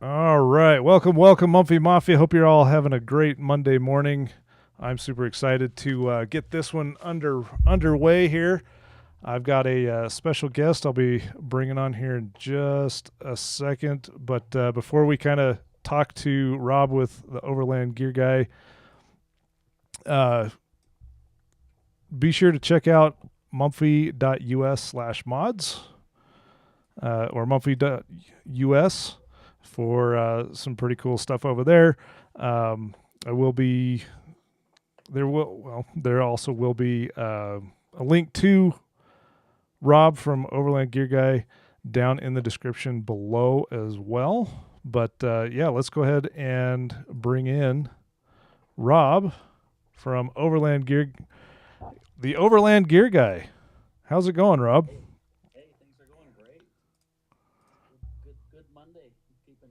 All right. Welcome, Mumfy Mafia. Hope you're all having a great Monday morning. I'm super excited to get this one underway here. I've got a special guest I'll be bringing on here in just a second. But before we kind of talk to Rob with the Overland Gear Guy, uh, be sure to check out mumfy.us/mods or mumfy.us for some pretty cool stuff over there. I will be there also will be a link to Rob from Overland Gear Guy down in the description below as well. But yeah, let's go ahead and bring in Rob from the Overland Gear Guy. How's it going, Rob? Hey, things are going great. Good Monday. Keeping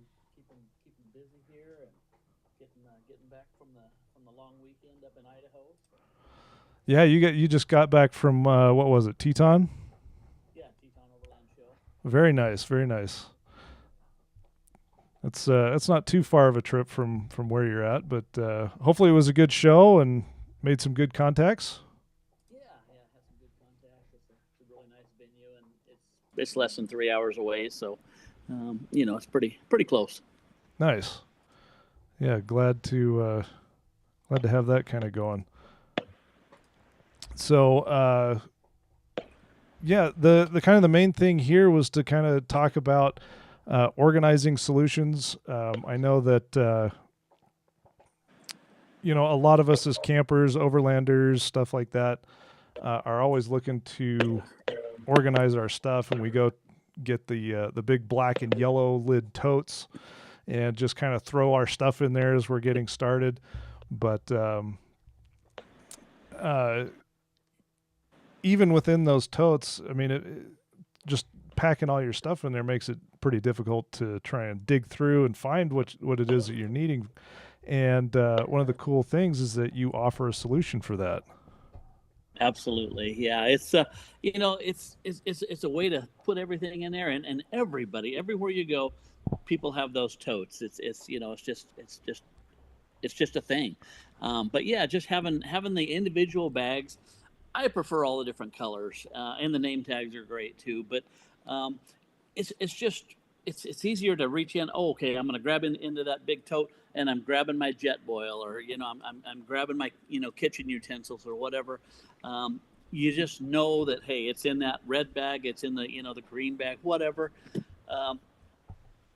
busy here and getting back from the long weekend up in Idaho. So, Yeah, you just got back from what was it, Teton? yeah, Teton Overland Show. Very nice, very nice. It's not too far of a trip from where you're at, but hopefully it was a good show and made some good contacts. Yeah, had some good contacts. It's a really nice venue, and it's less than 3 hours away, so it's pretty close. Nice. Yeah, glad to have that kind of going. So yeah, the kind of the main thing here was to kind of talk about organizing solutions. I know that a lot of us as campers, overlanders, stuff like that, are always looking to organize our stuff, and we go get the big black and yellow lid totes and just kind of throw our stuff in there as we're getting started. But uh, even within those totes, I mean, just packing all your stuff in there makes it pretty difficult to try and dig through and find what it is that you're needing. And one of the cool things is that you offer a solution for that. Absolutely, yeah. It's a way to put everything in there, and everybody, everywhere you go, people have those totes. It's just a thing. But yeah, just having the individual bags. I prefer all the different colors, and the name tags are great too. But um, it's just it's easier to reach in. Oh, okay, I'm going to grab into that big tote, and I'm grabbing my jet boil, or I'm grabbing my kitchen utensils or whatever. You just know that, hey, it's in that red bag, it's in the green bag, whatever. Um,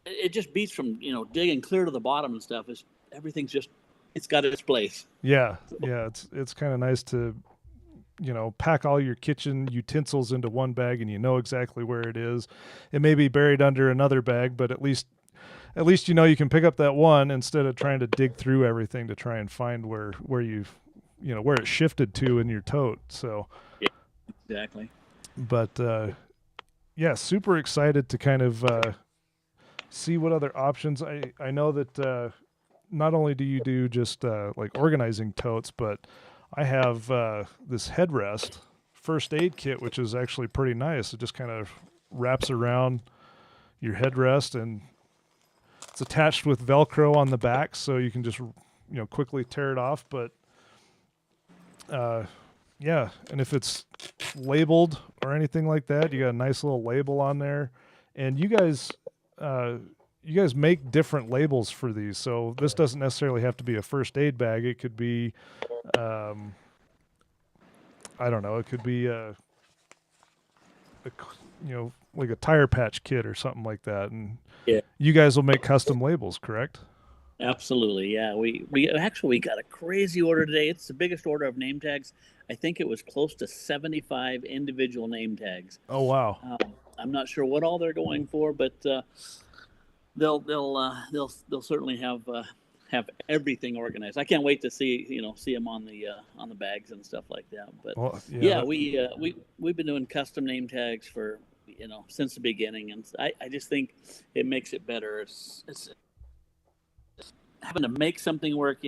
it just beats from digging clear to the bottom and stuff. Is everything's just it's got its place. Yeah, yeah, it's kind of nice to pack all your kitchen utensils into one bag and you know exactly where it is. It may be buried under another bag, but at least you can pick up that one instead of trying to dig through everything to try and find where you've where it shifted to in your tote. So, Yeah, exactly. but yeah, super excited to kind of see what other options. I know that not only do you do just like organizing totes, but I have this headrest first aid kit, which is actually pretty nice. It just kind of wraps around your headrest, and it's attached with Velcro on the back, so you can just quickly tear it off. But uh, yeah, and if it's labeled or anything like that, you got a nice little label on there. And uh, you guys make different labels for these, so this doesn't necessarily have to be a first aid bag. It could be um, I don't know. It could be a like a tire patch kit or something like that, and Yeah, you guys will make custom labels, correct? absolutely. Yeah, we got a crazy order today. It's the biggest order of name tags. I think it was close to 75 individual name tags. Oh wow, I'm not sure what all they're going for, but they'll certainly have everything organized. I can't wait to see them on the bags and stuff like that. But well yeah, yeah, we've been doing custom name tags for since the beginning, and I just think it makes it better. It's having to make something work.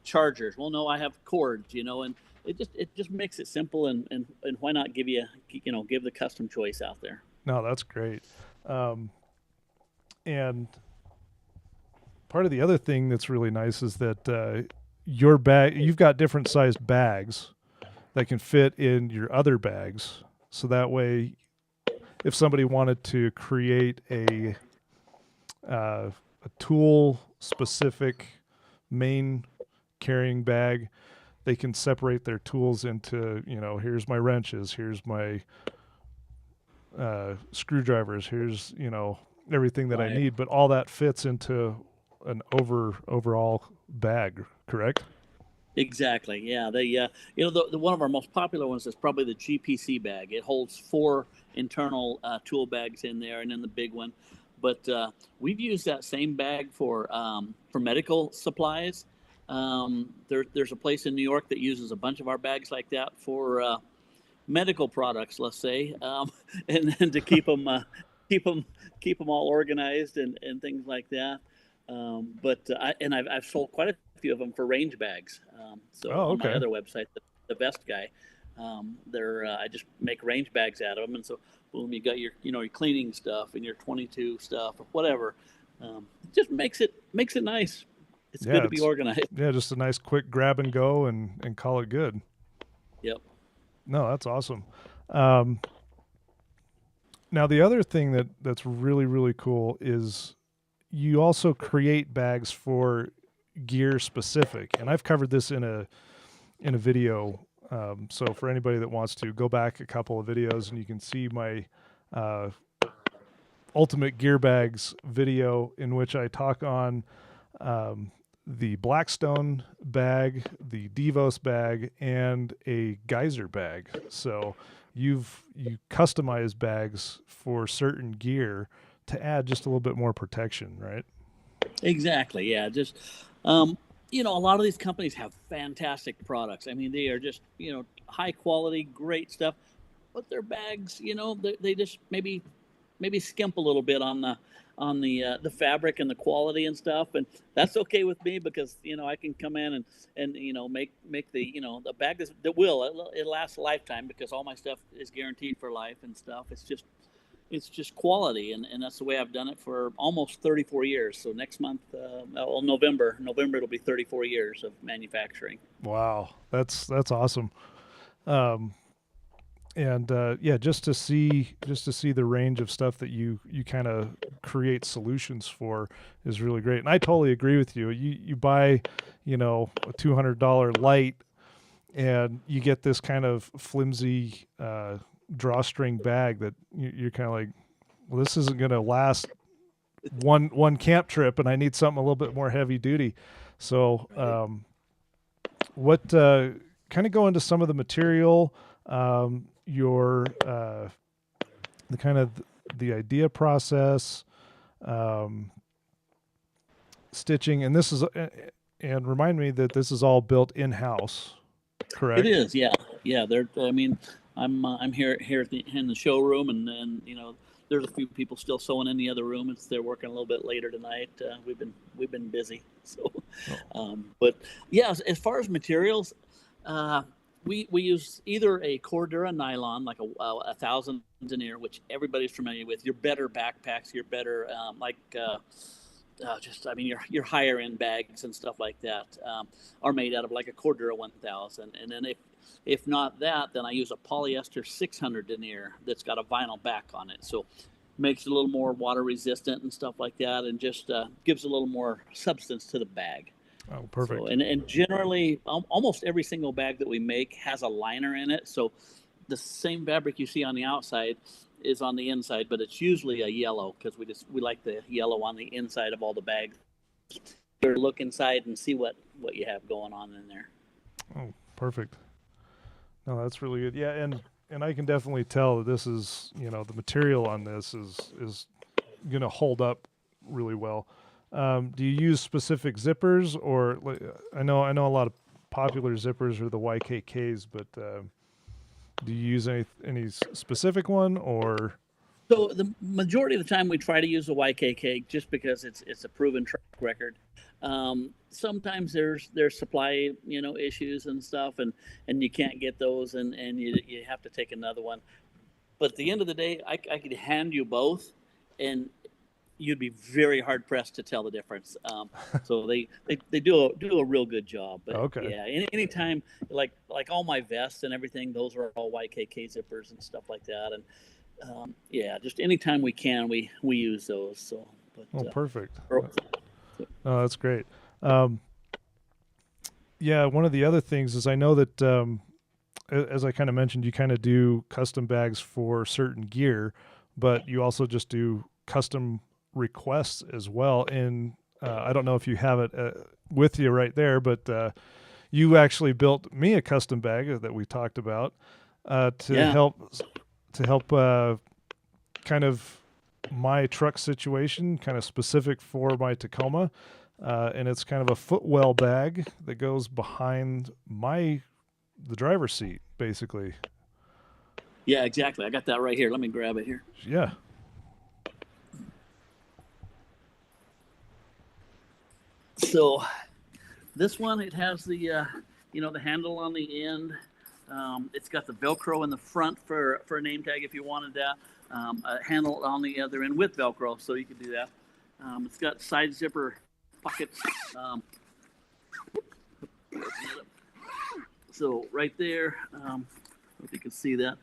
Chargers. Well, no, I have cords. And it just makes it simple, and why not give the custom choice out there. no, that's great. And part of the other thing that's really nice is that your bag, you've got different sized bags that can fit in your other bags. So that way, if somebody wanted to create a tool specific main carrying bag, they can separate their tools into, here's my wrenches, here's my screwdrivers, here's, everything that I Right. need, but all that fits into an overall bag, correct? Exactly. Yeah. The one of our most popular ones is probably the GPC bag. It holds four internal tool bags in there, and then the big one. But we've used that same bag for medical supplies. There's a place in New York that uses a bunch of our bags like that for medical products, let's say, and then to keep them keep them all organized and things like that. I've sold quite a few of them for range bags. So Oh, on my okay. other website, the Vest Guy, I just make range bags out of them, and so boom, you got your cleaning stuff and your 22 stuff or whatever. It just makes it nice. It's good Yeah, to be it's organized. yeah, just a nice quick grab and go and call it good. Yep. No, that's awesome. Um, Now the other thing that's really really cool is you also create bags for gear specific, and I've covered this in a video. So for anybody that wants to go back a couple of videos, and you can see my uh, ultimate gear bags video in which I talk on the Blackstone bag, the Devos bag, and a Geyser bag. So you customize bags for certain gear to add just a little bit more protection, right? Exactly. Yeah. Um, a lot of these companies have fantastic products. I mean, they are just, high quality, great stuff. But their bags, they just maybe skimp a little bit on the fabric and the quality and stuff, and that's okay with me because I can come in and make the bag that will it lasts a lifetime because all my stuff is guaranteed for life and stuff. It's just quality, and that's the way I've done it for almost 34 years. So next month, November it'll be 34 years of manufacturing. Wow, that's awesome. Um, and yeah, just to see the range of stuff that you kind of create solutions for is really great. And I totally agree with you. You buy, a $200 light, and you get this kind of flimsy drawstring bag that you're kind of like, well, this isn't going to last one camp trip, and I need something a little bit more heavy duty. So, Right. what kind of go into some of the material, your the kind of the idea process, um, stitching, and this is and remind me that this is all built in house, It correct? is, yeah, yeah. I mean, I'm here in the showroom, and there's a few people still sewing in the other room. They're working a little bit later tonight. We've been busy, so. Oh, But yeah, as far as materials, uh, we use either a Cordura nylon, like a thousand denier, which everybody's familiar with. Your better backpacks, your better just I mean your higher end bags and stuff like that are made out of like a Cordura 1000, and then if not that, then I use a polyester 600 denier that's got a vinyl back on it, so makes it a little more water resistant and stuff like that, and just gives a little more substance to the bag. oh, So perfect. and generally, almost every single bag that we make has a liner in it. So the same fabric you see on the outside is on the inside, but it's usually a yellow because we like the yellow on the inside of all the bags. Or look inside and see what you have going on in there. Oh, perfect. No, that's really good. Yeah, and I can definitely tell that this is, the material on this is going to hold up really well. Do you use specific zippers, or I know a lot of popular zippers are the YKKs, but do you use any specific one or? So the majority of the time we try to use a YKK just because it's a proven track record. Sometimes there's supply issues and stuff, and you can't get those, and you have to take another one. But at the end of the day, I could hand you both, and you'd be very hard pressed to tell the difference. So they do a real good job. But Okay. yeah, anytime, like all my vests and everything, those are all YKK zippers and stuff like that. And yeah, just anytime we can, we use those. So, Oh, but perfect. or- Oh, that's great. Um, yeah, one of the other things is I know that as I kind of mentioned, you kind of do custom bags for certain gear, but you also just do custom requests as well. And I don't know if you have it with you right there, but you actually built me a custom bag that we talked about to yeah, help kind of my truck situation, kind of specific for my Tacoma. And it's kind of a footwell bag that goes behind the driver's seat, basically. yeah, exactly. I got that right here. Let me grab it here. Yeah. So this one, it has the the handle on the end. It's got the Velcro in the front for a name tag if you wanted that. A handle on the other end with Velcro, so you could do that. It's got side zipper pockets. So right there, if you can see that,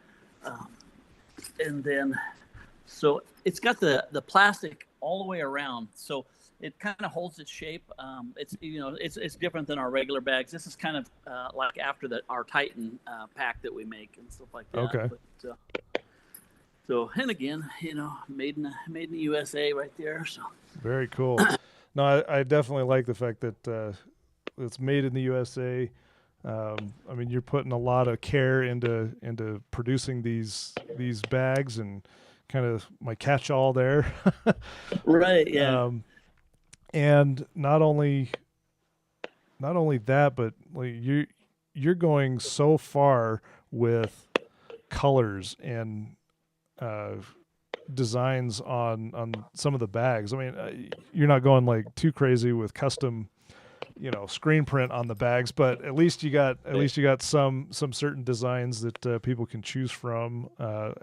and then so it's got the plastic all the way around, so it kind of holds its shape. It's different than our regular bags. This is kind of like after our Titan pack that we make and stuff like that. Okay. But, so and again, made in the USA right there. So Very cool. No, I definitely like the fact that it's made in the USA. I mean, you're putting a lot of care into producing these bags and kind of my catch-all there. right, yeah. And not only that, but like you're going so far with colors and uh, designs on some of the bags. I mean, you're not going like too crazy with custom, screen print on the bags, but at least you got some certain designs that people can choose from.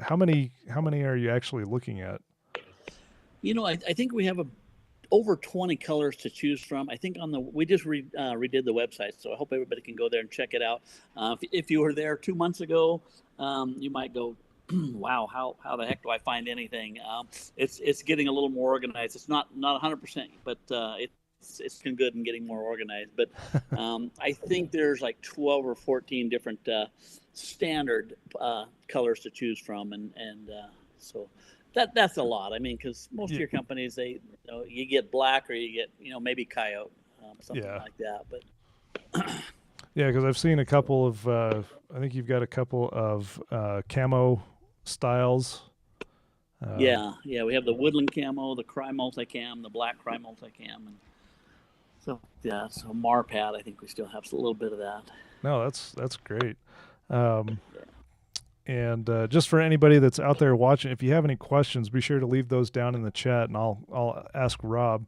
How many are you actually looking at? I think we have over 20 colors to choose from. I think we just redid the website, so I hope everybody can go there and check it out. If you were there 2 months ago, you might go, wow, how the heck do I find anything? It's getting a little more organized. It's not 100%, but it's been good in getting more organized. But I think there's like 12 or 14 different standard colors to choose from, and so that's a lot. I mean, because most of Yeah, your companies, you get black or you get maybe coyote, something yeah, like that. But yeah. Because I've seen a couple of. I think you've got a couple of camo styles. Um, yeah, we have the woodland camo, the cry multicam, the black cry multicam, and so yeah, so Marpat. I think we still have a little bit of that. no, that's great. Um, and just for anybody that's out there watching, if you have any questions, be sure to leave those down in the chat, and I'll ask Rob.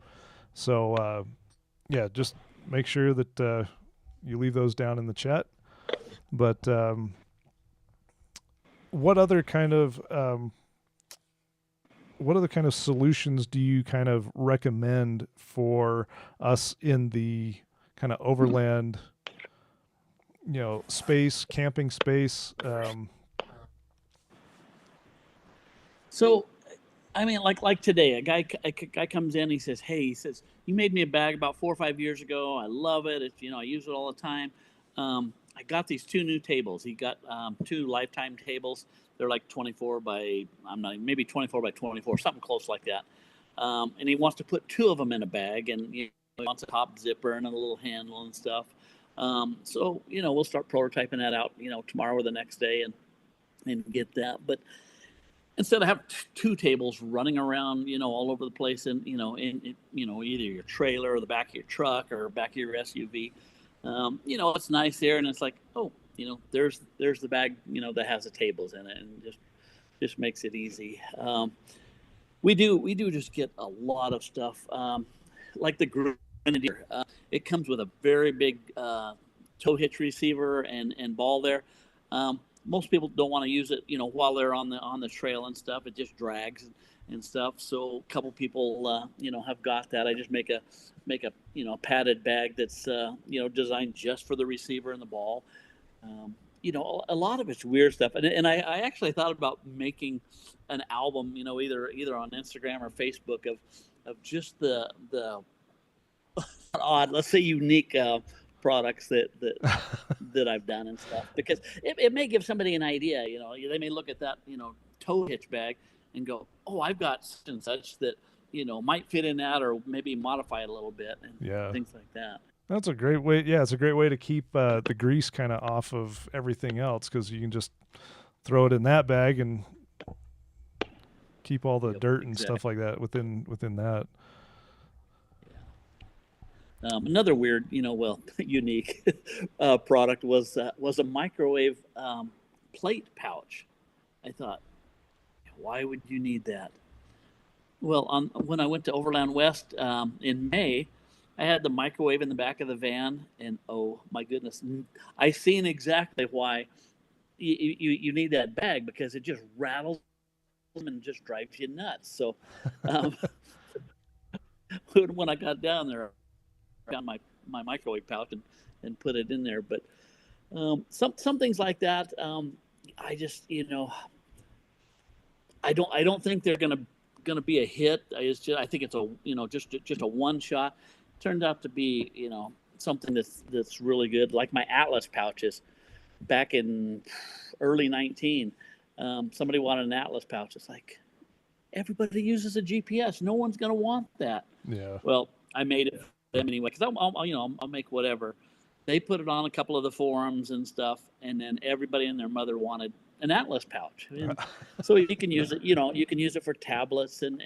So yeah, just make sure that you leave those down in the chat. But what other kind of solutions do you kind of recommend for us in the kind of overland, space, camping space? So I mean, like today, a guy comes in. He says, "Hey," he says, "you made me a bag about 4 or 5 years ago. I love it. I use it all the time. I got these two new tables. He got two lifetime tables. They're like 24 by I'm not maybe 24 by 24, something close like that. And he wants to put two of them in a bag, and he wants a top zipper and a little handle and stuff. So we'll start prototyping that out, tomorrow or the next day, and get that. But instead of having two tables running around, all over the place, and either your trailer or the back of your truck or back of your SUV, it's nice there, and it's like, oh, there's the bag, that has the tables in it, and just makes it easy. We do just get a lot of stuff, like the Grenadier. It comes with a very big tow hitch receiver and ball there. most people don't want to use it, while they're on the trail and stuff. It just drags and stuff. So a couple people, have got that. I just make a padded bag that's designed just for the receiver and the ball. Um, a lot of it's weird stuff, and I actually thought about making an album, either on Instagram or Facebook of just the odd, let's say unique products that I've done and stuff, because it may give somebody an idea. They may look at that tow hitch bag and go, oh, I've got such and such that might fit in that, or maybe modify it a little bit and Yeah. things like that. That's a great way. Yeah, it's a great way to keep the grease kind of off of everything else, because you can just throw it in that bag and keep all the Yep, dirt and exactly. stuff like that within that. Another weird, well, unique product was a microwave plate pouch. I thought, why would you need that? Well, when I went to Overland West in May, I had the microwave in the back of the van, and oh my goodness, I seen exactly why you need that bag, because it just rattles and just drives you nuts. So um, when I got down there, I found my microwave pouch and put it in there. But some things like that, I just I don't think they're gonna be a hit. I think it's a just a one shot. Turned out to be something that's really good. Like my Atlas pouches back in early 19. Somebody wanted an Atlas pouch. It's like, everybody uses a GPS. No one's gonna want that. Yeah. Well, I made it for them anyway, because I'll make whatever. They put it on a couple of the forums and stuff, and then everybody and their mother wanted an Atlas pouch, and so you can use it. You can use it for tablets and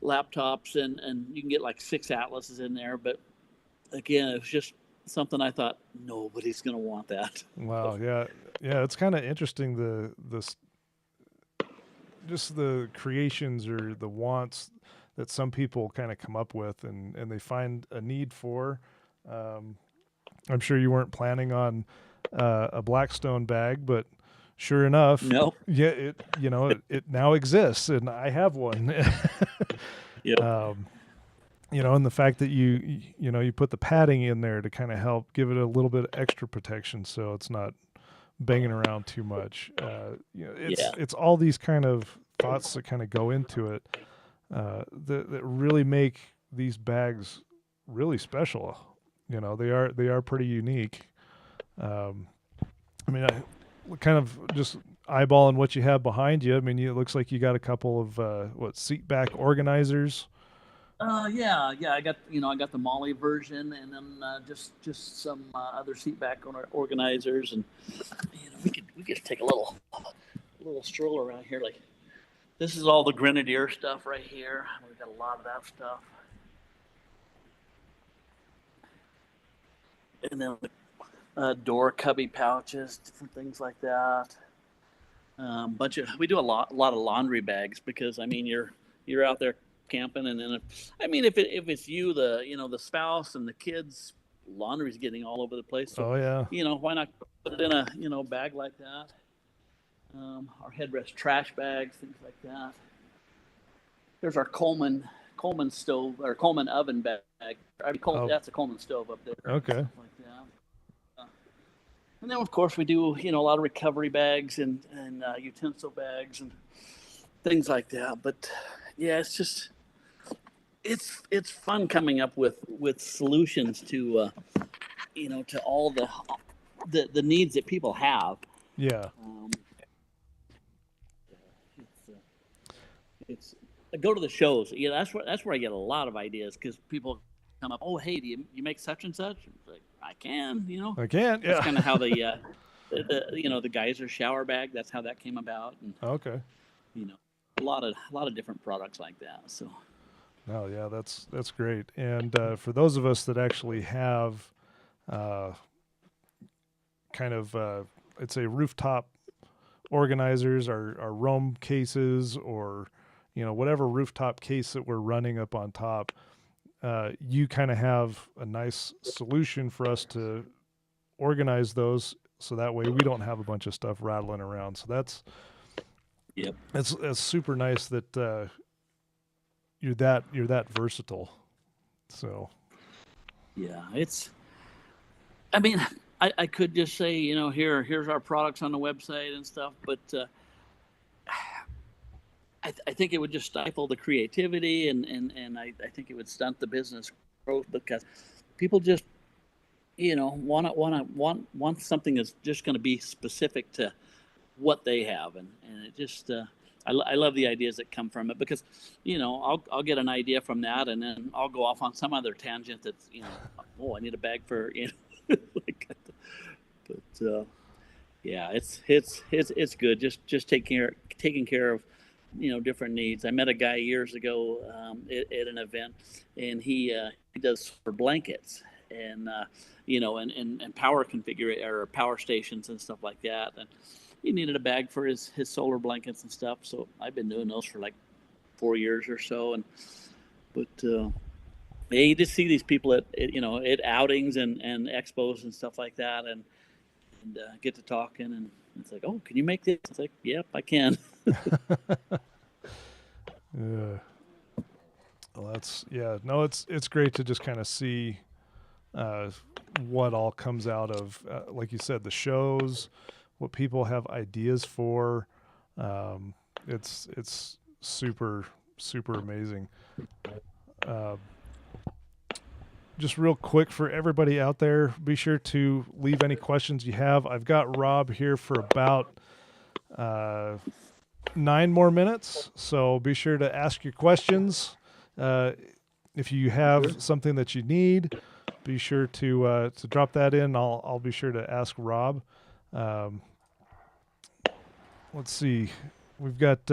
laptops, and you can get like 6 Atlases in there. But again, it was just something I thought nobody's going to want that. Wow. Yeah. Yeah. It's kind of interesting just the creations or the wants that some people kind of come up with, and they find a need for. Um, I'm sure you weren't planning on a Blackstone bag, but sure enough, No. yeah, it now exists, and I have one. Yep. um, and the fact that you put the padding in there to kind of help give it a little bit of extra protection, so it's not banging around too much. Yeah. It's all these kind of thoughts that kind of go into it that really make these bags really special. They are pretty unique. Um, I mean, I kind of just eyeballing what you have behind you. I mean, it looks like you got a couple of seat back organizers. Yeah. I got the Molly version, and then just some other seat back organizers, and we could take a little stroll around here. Like, this is all the Grenadier stuff right here. We've got a lot of that stuff, and then door cubby pouches, different things like that. We do a lot of laundry bags, because I mean you're out there camping, and then if it's you, the spouse and the kids, laundry's getting all over the place. So Oh yeah. why not put it in a bag like that? Our headrest trash bags, things like that. There's our Coleman stove, or Coleman oven bag. Oh, That's a Coleman stove up there, okay. stuff like that. And then, of course, we do a lot of recovery bags and utensil bags and things like that. But yeah, it's fun coming up with solutions to all the needs that people have. Yeah. Um, it's it's I go to the shows. That's where I get a lot of ideas, because people come up, oh, hey, do you make such and such? It's like, I can. I can. That's Yeah. kind of how the geyser shower bag. That's how that came about, and Okay. you know a lot of different products like that. So No, yeah, that's great. And for those of us that actually have uh, kind of, I'd say, rooftop organizers, our Roam cases, or whatever rooftop case that we're running up on top, you kind of have a nice solution for us to organize those so that way we don't have a bunch of stuff rattling around. So Yep. that's super nice that you're that versatile. So Yeah, it's. I mean, I could just say, here's our products on the website and stuff, but I think it would just stifle the creativity, and I think it would stunt the business growth because people just, want something that's just going to be specific to what they have, and it just. I love the ideas that come from it because, I'll get an idea from that, and then I'll go off on some other tangent that's, oh, I need a bag for, like, but yeah, it's good. Just taking care of, different needs. I met a guy years ago at an event, and he does for blankets and and power configure or power stations and stuff like that. And he needed a bag for his solar blankets and stuff. So I've been doing those for like 4 years or so. And but yeah, you just see these people at outings and expos and stuff like that, and get to talking, and it's like, oh, can you make this? It's like, yep, I can. yeah, well, no, it's great to just kind of see uh, what all comes out of, like you said, the shows, what people have ideas for. Um, it's super amazing. Uh, just real quick for everybody out there, be sure to leave any questions you have. I've got Rob here for about uh, 9 more minutes, so be sure to ask your questions. Uh, if you Sure. have something that you need, be sure to drop that in. I'll be sure to ask Rob. Um, let's see, we've got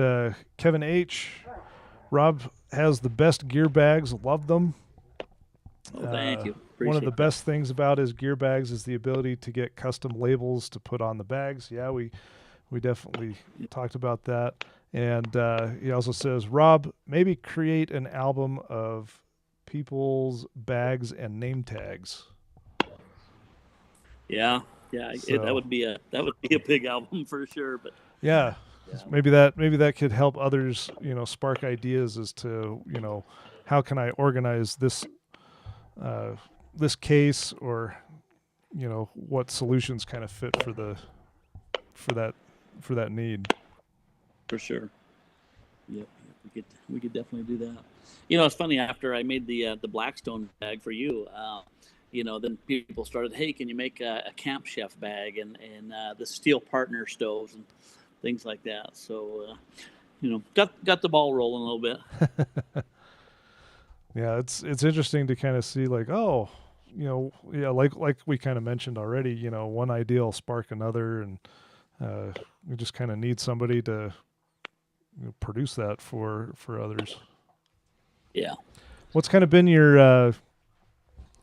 Kevin H. Rob has the best gear bags. Love them. Oh, thank you. One of the Appreciate that. best things about his gear bags is the ability to get custom labels to put on the bags. Yeah, we definitely talked about that. And he also says, Rob, maybe create an album of people's bags and name tags. Yeah, yeah. So that would be a big album for sure. But yeah, yeah, maybe that could help others, spark ideas as to, how can I organize uh, this case, or what solutions kind of fit for that for that need. for sure. Yep, we could definitely do that. It's funny. After I made the Blackstone bag for you, then people started, hey, can you make a Camp Chef bag and the steel partner stoves and things like that. So got the ball rolling a little bit. Yeah, it's interesting to kind of see, like, oh, yeah, like we kind of mentioned already, one idea will spark another, and we just kind of need somebody to produce that for others. Yeah. What's kind of been your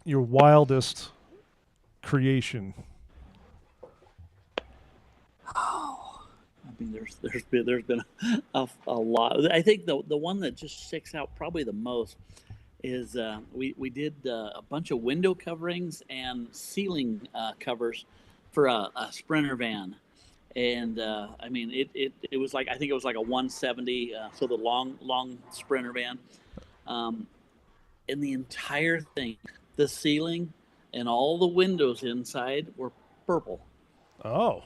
wildest creation? Oh, I mean, there's been a lot. I think the one that just sticks out probably the most is we did a bunch of window coverings and ceiling covers for a Sprinter van, and I mean it was like, I think it was like a 170, so the long Sprinter van, um, and the entire thing, the ceiling and all the windows inside were purple. Oh,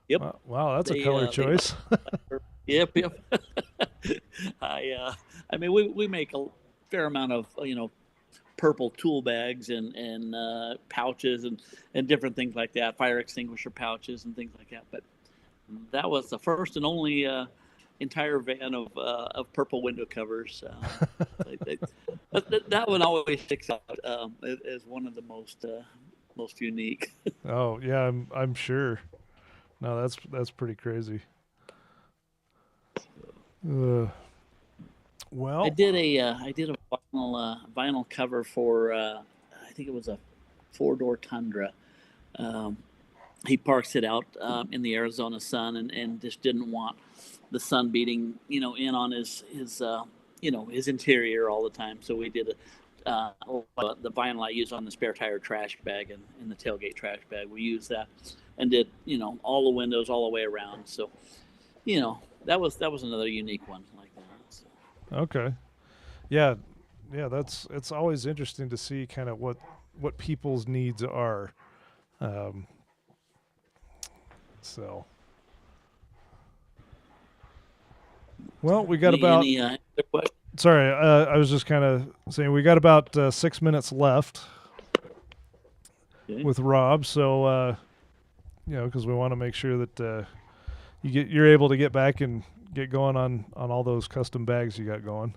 Yep. wow, that's a They color they choice. Yep. I mean, we make a fair amount of purple tool bags and pouches and different things like that, fire extinguisher pouches and things like that. But that was the first and only entire van of purple window covers. That one always sticks out as one of the most unique. Oh yeah, I'm sure. No, that's pretty crazy. Uh, well, I did a vinyl cover for I think it was a 4-door Tundra. Um, he parks it out in the Arizona sun, and just didn't want the sun beating in on his interior all the time. So we did the vinyl I use on the spare tire trash bag and in the tailgate trash bag. We used that and did all the windows all the way around. So that was another unique one like that. So. Okay. Yeah. Yeah. It's always interesting to see kind of what people's needs are. Um, so. Well, we got about. Any other questions? Sorry, I was just kind of saying we got about 6 minutes left Okay. with Rob, so because we want to make sure that you're able to get back and get going on all those custom bags you got going.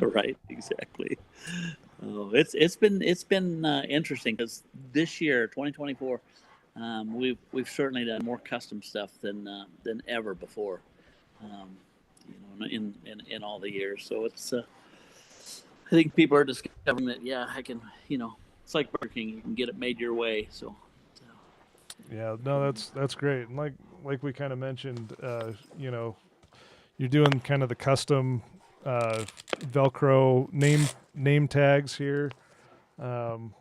Right, exactly. Oh, it's been interesting because this year, 2024, we've certainly done more custom stuff than ever before. Um, in all the years. So it's I think people are discovering that I can it's like Burger King, you can get it made your way. So Yeah, no, that's great. And like we kind of mentioned, you're doing kind of the custom Velcro name tags here, um,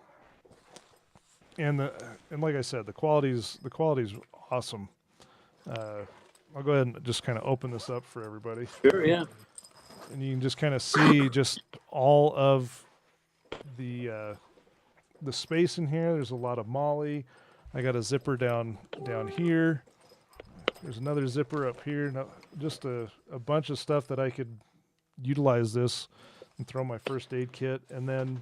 and like I said, the quality's awesome. I'll go ahead and just kind of open this up for everybody. sure, yeah. And you can just kind of see just all of the space in here. There's a lot of molly. I got a zipper down here. There's another zipper up here. No, just a bunch of stuff that I could utilize this and throw my first aid kit, and then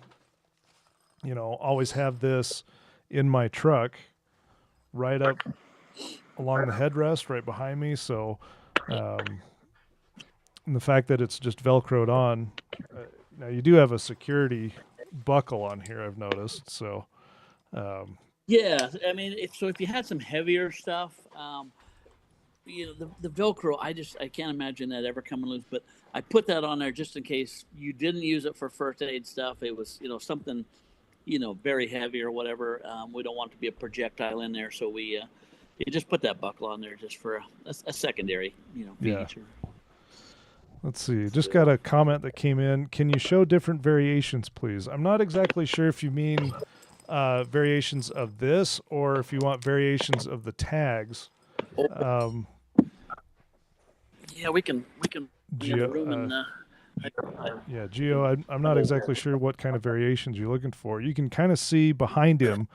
always have this in my truck right up along the headrest right behind me. So and the fact that it's just velcroed on, now you do have a security buckle on here, I've noticed. So Yeah, I mean, if you had some heavier stuff, the Velcro, I can't imagine that ever coming loose. But I put that on there just in case you didn't use it for first aid stuff. It was something very heavy or whatever. We don't want it to be a projectile in there, so we you just put that buckle on there just for a secondary yeah. feature. Let's see. Just got a comment that came in. Can you show different variations, please? I'm not exactly sure if you mean variations of this or if you want variations of the tags. Yeah, we can Gio, yeah, Gio, I'm not exactly sure what kind of variations you're looking for. You can kind of see behind him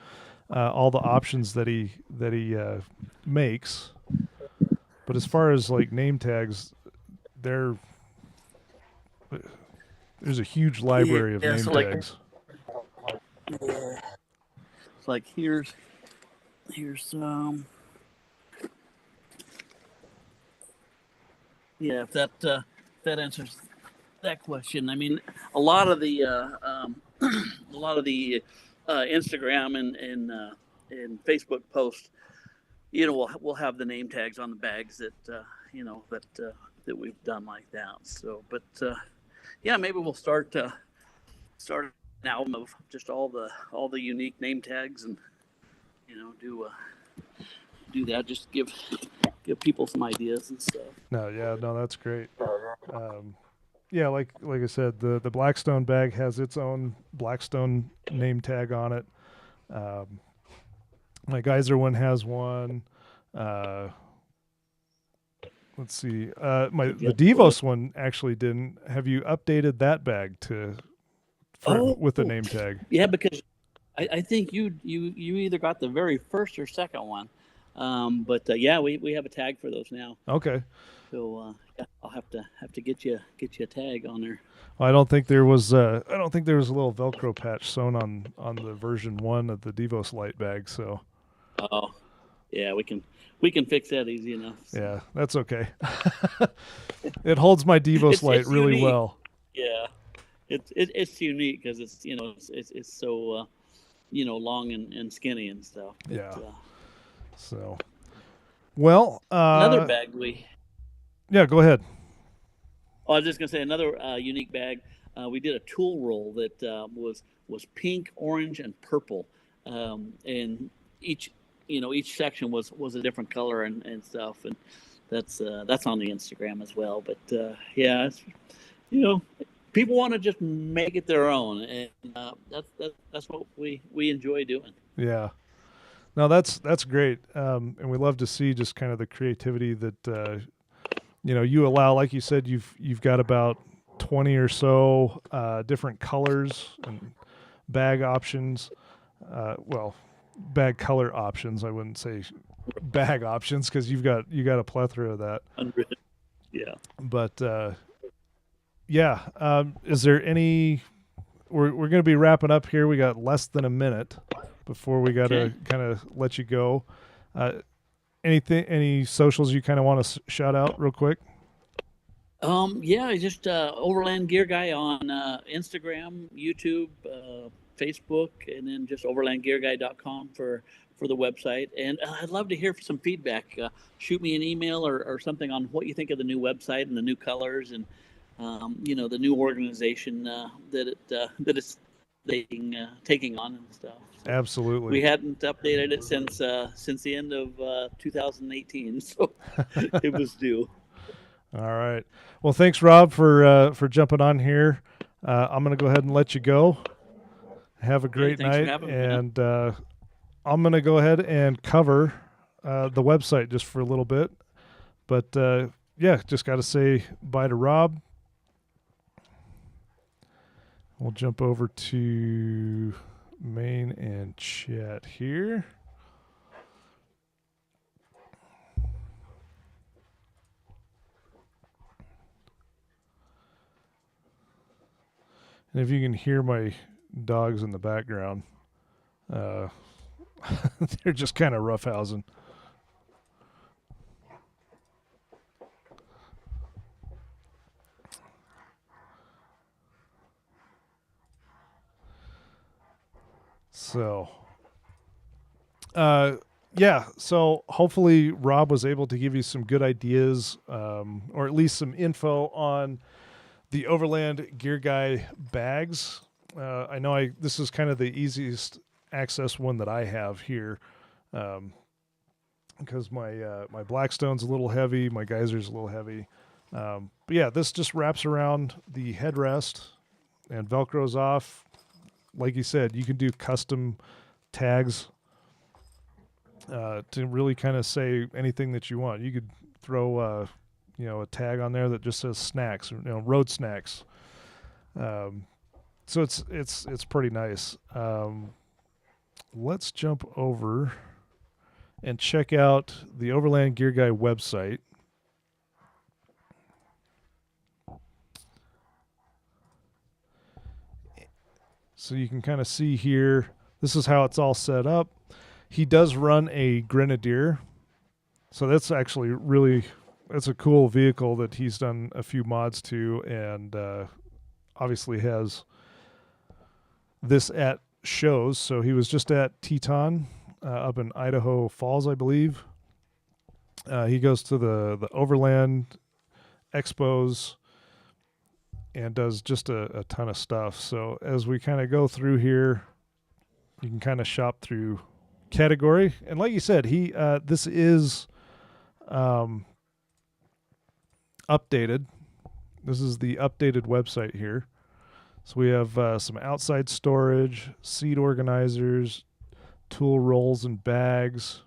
all the options that he makes. But as far as like name tags, there's a huge library of name tags. It's like here's if that answers that question. I mean, a lot of the Instagram and Facebook posts, we'll have the name tags on the bags that that we've done like that. So, but maybe we'll start an album of just all the unique name tags and do that. Just give people some ideas and stuff. No, that's great. Yeah, like I said, the Blackstone bag has its own Blackstone name tag on it. My Geyser one has one. Let's see. The Devos one actually didn't. Have you updated that bag with the name tag? Yeah, because I think you either got the very first or second one. But we have a tag for those now. Okay. So I'll have to get you a tag on there. Well, I don't think there was a little Velcro patch sewn on the version 1 of the Devos light bag. So. Oh, yeah, we can fix that easy enough. So. Yeah, that's okay. It holds my Devos light really unique. Well. Yeah, it's unique because it's so long and skinny and stuff. But, yeah. So, well, another bag Yeah, go ahead. Oh, I was just gonna say another unique bag. We did a tool roll that was pink, orange, and purple, and each section was a different color and stuff, and that's on the Instagram as well. But it's, people want to just make it their own, and that's what we enjoy doing. Yeah. No, that's great, and we love to see just kind of the creativity that you allow. Like you said, you've got about 20 or so different colors and bag options. Well, bag color options. I wouldn't say bag options because you got a plethora of that. Yeah. But yeah, is there any? We're going to be wrapping up here. We got less than a minute before we got to Okay. kind of let you go. Uh, any socials you kind of want to shout out real quick? Yeah, just Overland Gear Guy on Instagram, YouTube, Facebook, and then just overlandgearguy.com for the website. And I'd love to hear some feedback. Shoot me an email or something on what you think of the new website and the new colors and the new organization that it's taking on and stuff. So we Absolutely. hadn't updated it since the end of 2018, so it was due. All right. Well, thanks, Rob, for jumping on here. I'm going to go ahead and let you go. Have a Hey, great thanks for night, having me, man. and I'm going to go ahead and cover the website just for a little bit. But yeah, just got to say bye to Rob. We'll jump over to main and chat here. And if you can hear my dogs in the background, uh, they're just kind of roughhousing. So, yeah. So hopefully Rob was able to give you some good ideas, or at least some info on the Overland Gear Guy bags. I know this is kind of the easiest access one that I have here, because my Blackstone's a little heavy, my Geyser's a little heavy. But yeah, this just wraps around the headrest and Velcros off. Like you said, you can do custom tags to really kind of say anything that you want. You could throw a tag on there that just says snacks, or road snacks. So it's pretty nice. Let's jump over and check out the Overland Gear Guy website. So you can kind of see here, this is how it's all set up. He does run a Grenadier. So that's actually that's a cool vehicle that he's done a few mods to, and obviously has this at shows. So he was just at Teton up in Idaho Falls, I believe. He goes to the Overland expos and does just a ton of stuff. So as we kind of go through here, you can kind of shop through category. And like you said, this is updated. This is the updated website here. So we have some outside storage, seat organizers, tool rolls and bags,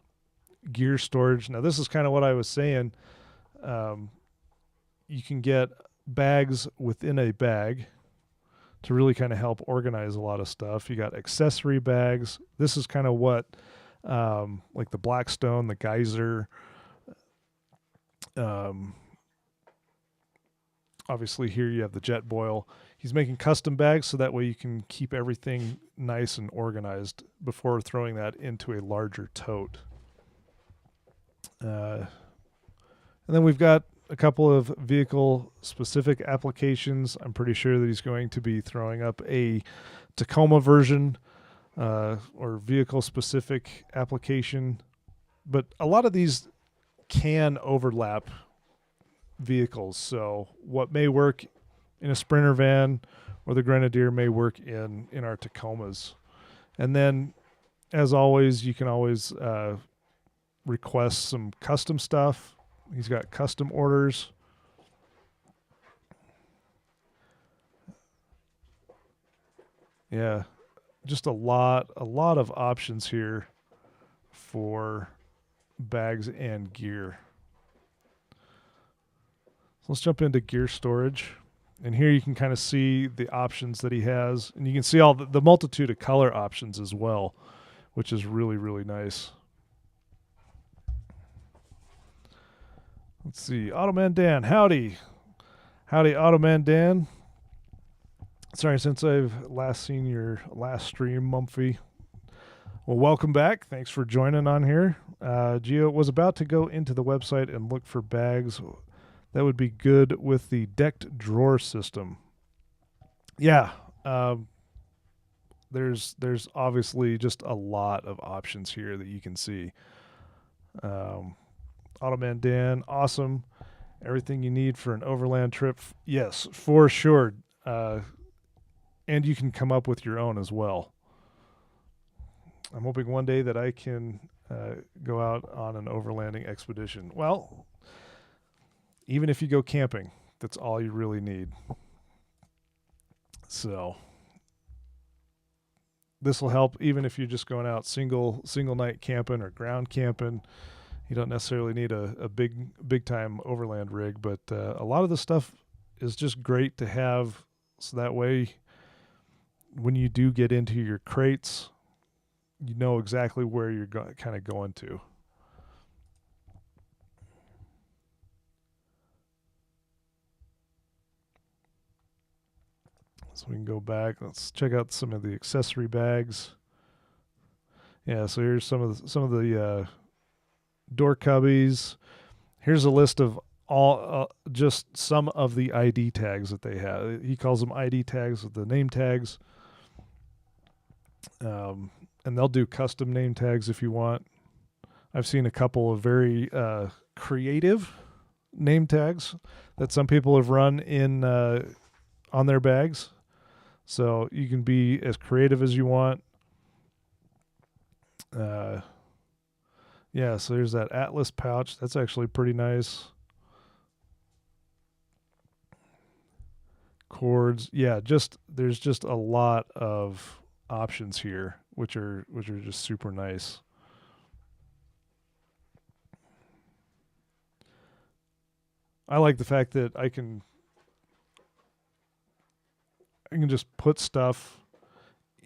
gear storage. Now this is kind of what I was saying. You can get bags within a bag to really kind of help organize a lot of stuff. You got accessory bags. This is kind of what like the Blackstone, the Geyser, obviously here you have the Jet Boil. He's making custom bags so that way you can keep everything nice and organized before throwing that into a larger tote. And then we've got a couple of vehicle specific applications. I'm pretty sure that he's going to be throwing up a Tacoma version or vehicle specific application. But a lot of these can overlap vehicles. So what may work in a Sprinter van or the Grenadier may work in our Tacomas. And then, as always, you can always request some custom stuff. He's got custom orders. Yeah, just a lot of options here for bags and gear. So let's jump into gear storage. And here you can kind of see the options that he has. And you can see all the multitude of color options as well, which is really, really nice. Let's see. Automan Dan, howdy. Howdy, Automan Dan. Sorry, since I've last seen your last stream, Mumfy. Well, welcome back. Thanks for joining on here. Gio was about to go into the website and look for bags that would be good with the decked drawer system. Yeah, there's obviously just a lot of options here that you can see. Um, Automan Dan, awesome. Everything you need for an overland trip. Yes, for sure. And you can come up with your own as well. I'm hoping one day that I can go out on an overlanding expedition. Well, even if you go camping, that's all you really need. So this will help even if you're just going out single night camping or ground camping. You don't necessarily need a big time overland rig, but a lot of the stuff is just great to have. So that way, when you do get into your crates, you know exactly where you're kind of going to. So we can go back. Let's check out some of the accessory bags. Yeah, so here's some of the door cubbies. Here's a list of all just some of the ID tags that they have. He calls them ID tags with the name tags. And they'll do custom name tags if you want. I've seen a couple of very creative name tags that some people have run in on their bags. So you can be as creative as you want. Yeah, so there's that Atlas pouch. That's actually pretty nice. Cords. Yeah, there's just a lot of options here, which are just super nice. I like the fact that I can just put stuff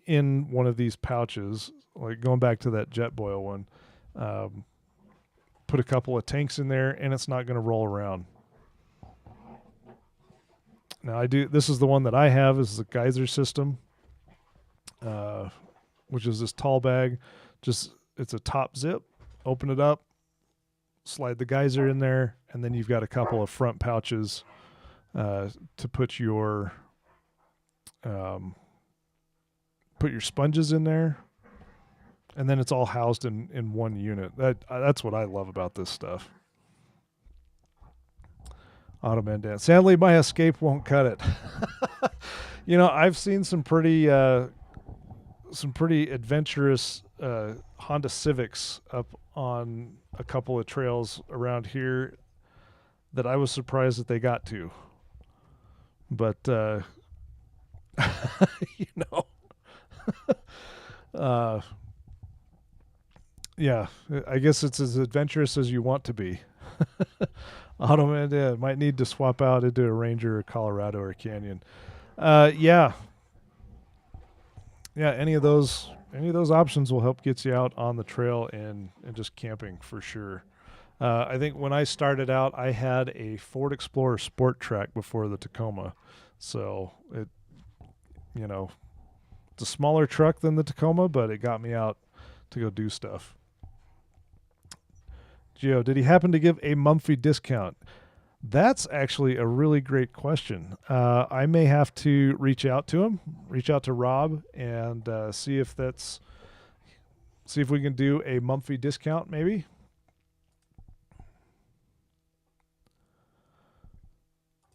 in one of these pouches, like going back to that jet boil one. Put a couple of tanks in there, and it's not going to roll around. Now I do. This is the one that I have. Is the geyser system, which is this tall bag. Just it's a top zip. Open it up, slide the geyser in there, and then you've got a couple of front pouches to put your sponges in there, and then it's all housed in one unit. That's what I love about this stuff. Automan Dan. Sadly, my escape won't cut it. I've seen some pretty adventurous Honda Civics up on a couple of trails around here that I was surprised that they got to. But you know, yeah, I guess it's as adventurous as you want to be. Automan might need to swap out into a Ranger or Colorado or Canyon. Yeah. Yeah, any of those options will help get you out on the trail and just camping for sure. I think when I started out, I had a Ford Explorer Sport Track before the Tacoma. So it's a smaller truck than the Tacoma, but it got me out to go do stuff. Gio, did he happen to give a Mumfy discount? That's actually a really great question. I may have to reach out to Rob, and see if we can do a Mumfy discount, maybe.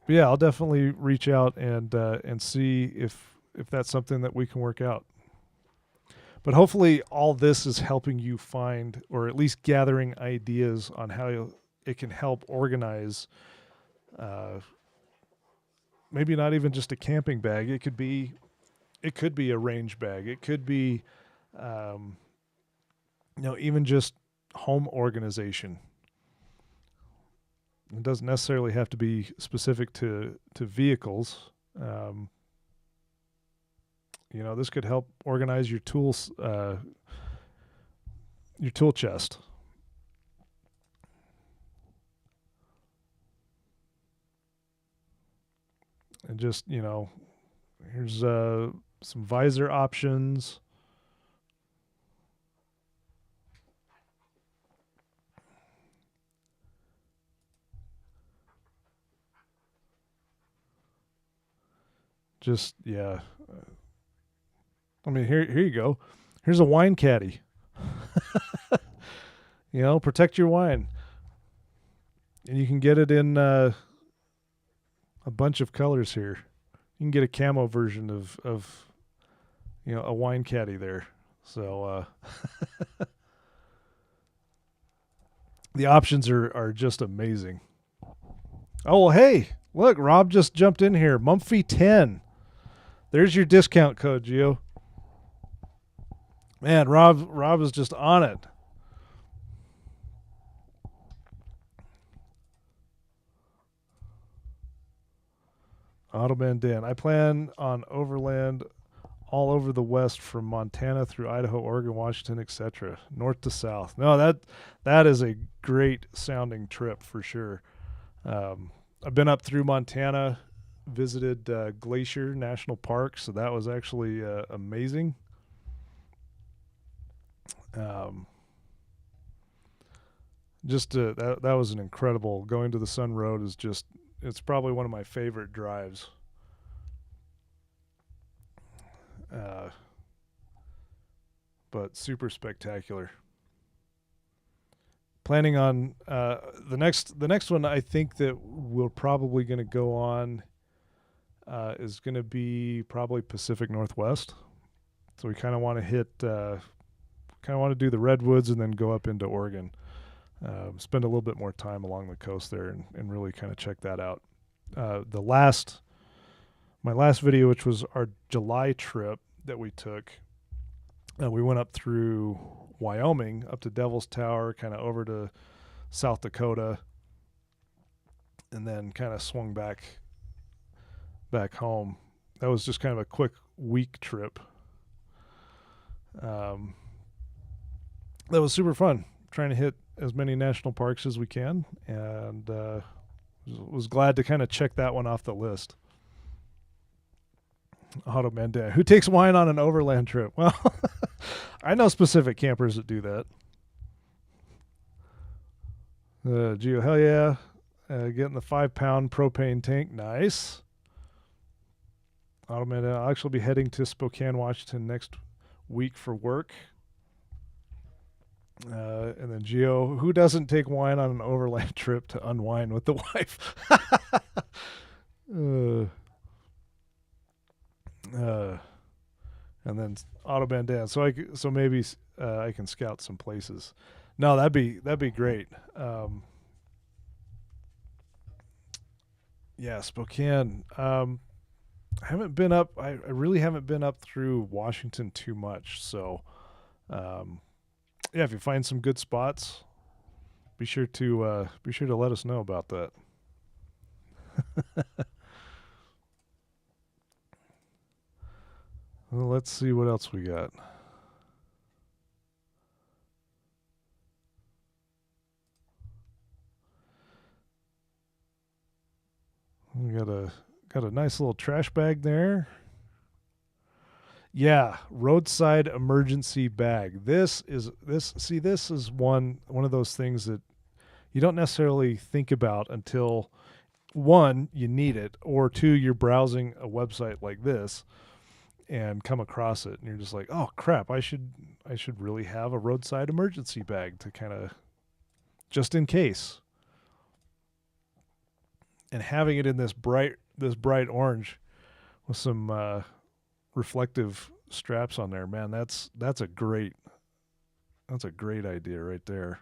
But yeah, I'll definitely reach out and see if that's something that we can work out. But hopefully, all this is helping you find, or at least gathering ideas on how it can help organize. Maybe not even just a camping bag. It it could be a range bag. It could be, um, even just home organization. It doesn't necessarily have to be specific to vehicles. Um, this could help organize your tools, your tool chest. And just, here's some visor options. Just, yeah. I mean, here you go. Here's a wine caddy. Protect your wine. And you can get it in a bunch of colors here. You can get a camo version of a wine caddy there. So the options are just amazing. Oh, well, hey, look, Rob just jumped in here. Mumfy 10. There's your discount code, Gio. Man, Rob is just on it. Autobahn Dan. I plan on Overland all over the West from Montana through Idaho, Oregon, Washington, etc., north to south. No, that is a great sounding trip for sure. I've been up through Montana, visited Glacier National Park, so that was actually amazing. Just that was an incredible. Going to the Sun Road is just, it's probably one of my favorite drives. But super spectacular. Planning on the next one. I think that we're probably going to go on is going to be probably Pacific Northwest. So we kind of want to do the redwoods and then go up into Oregon. Spend a little bit more time along the coast there and really kind of check that out. My last video, which was our July trip that we took, we went up through Wyoming, up to Devil's Tower, kind of over to South Dakota, and then kind of swung back home. That was just kind of a quick week trip. That was super fun, trying to hit as many national parks as we can, and was glad to kind of check that one off the list. Auto Mandea. Who takes wine on an overland trip? Well, I know specific campers that do that. Geo, hell yeah. Getting the 5-pound propane tank. Nice. Auto Mandea. I'll actually be heading to Spokane, Washington next week for work. And then Geo, who doesn't take wine on an overland trip to unwind with the wife? And then Autobahn Dan. So maybe I can scout some places. No, that'd be great. Yeah, Spokane. I haven't been up. I really haven't been up through Washington too much. So, yeah, if you find some good spots, be sure to let us know about that. Well, let's see what else we got. We got a nice little trash bag there. Yeah, roadside emergency bag. This is one of those things that you don't necessarily think about until one, you need it, or two, you're browsing a website like this and come across it and you're just like, "Oh crap, I should really have a roadside emergency bag to kind of just in case." And having it in this bright orange with some reflective straps on there, man, that's a great idea right there.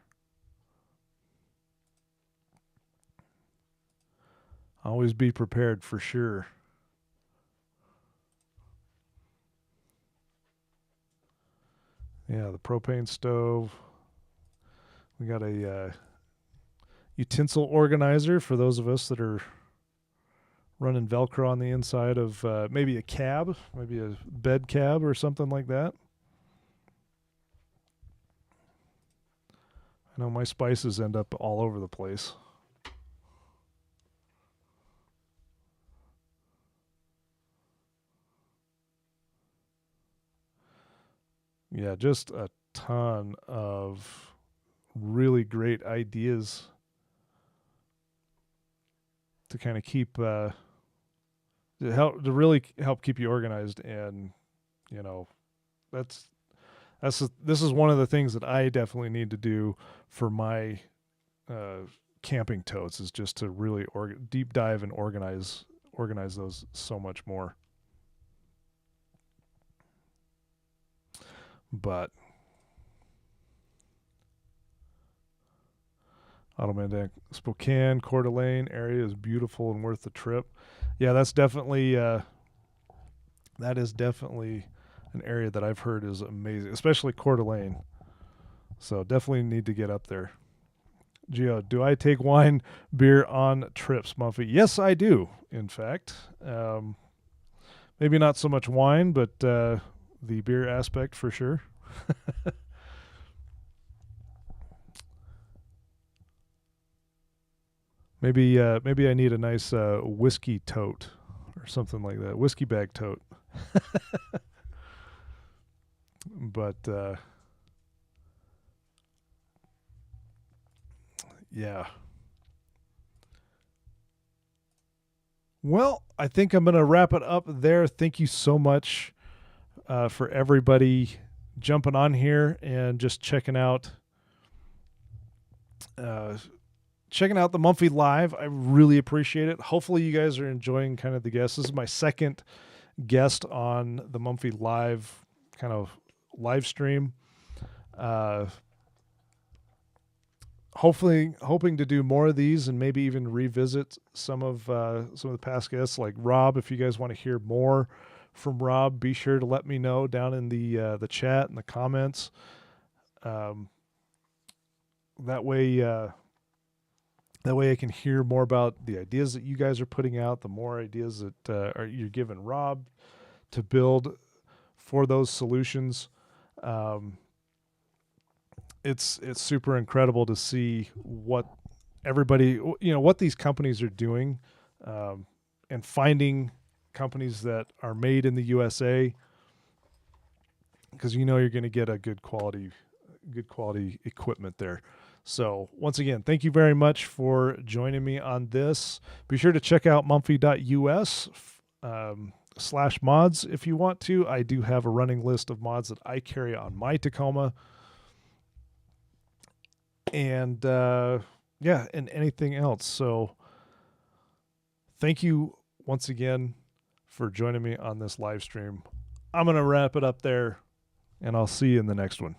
Always be prepared for sure. Yeah, the propane stove. We got a utensil organizer for those of us that are running Velcro on the inside of maybe a cab, maybe a bed cab or something like that. I know my spices end up all over the place. Yeah, just a ton of really great ideas to kind of keep to really help keep you organized. And you know that's this is one of the things that I definitely need to do for my camping totes, is just to really deep dive and organize those so much more. But Automatic Spokane, Coeur d'Alene area is beautiful and worth the trip. Yeah, that is definitely an area that I've heard is amazing, especially Coeur d'Alene. So definitely need to get up there. Geo, do I take wine, beer on trips, Mumfy? Yes, I do. In fact, maybe not so much wine, but the beer aspect for sure. Maybe I need a nice whiskey tote or something like that, whiskey bag tote. But yeah. Well, I think I'm going to wrap it up there. Thank you so much for everybody jumping on here and just uh, checking out the Mumfy Live. I really appreciate it. Hopefully, you guys are enjoying kind of the guests. This is my second guest on the Mumfy Live kind of live stream. Uh, hoping to do more of these and maybe even revisit some of the past guests, like Rob. If you guys want to hear more from Rob, be sure to let me know down in the chat and the comments. Um, that way I can hear more about the ideas that you guys are putting out, the more ideas that you're giving Rob to build for those solutions. It's super incredible to see what everybody, what these companies are doing, and finding companies that are made in the USA, because you're going to get a good quality equipment there. So once again, thank you very much for joining me on this. Be sure to check out mumfy.us /mods if you want to. I do have a running list of mods that I carry on my Tacoma. And and anything else. So thank you once again for joining me on this live stream. I'm going to wrap it up there, and I'll see you in the next one.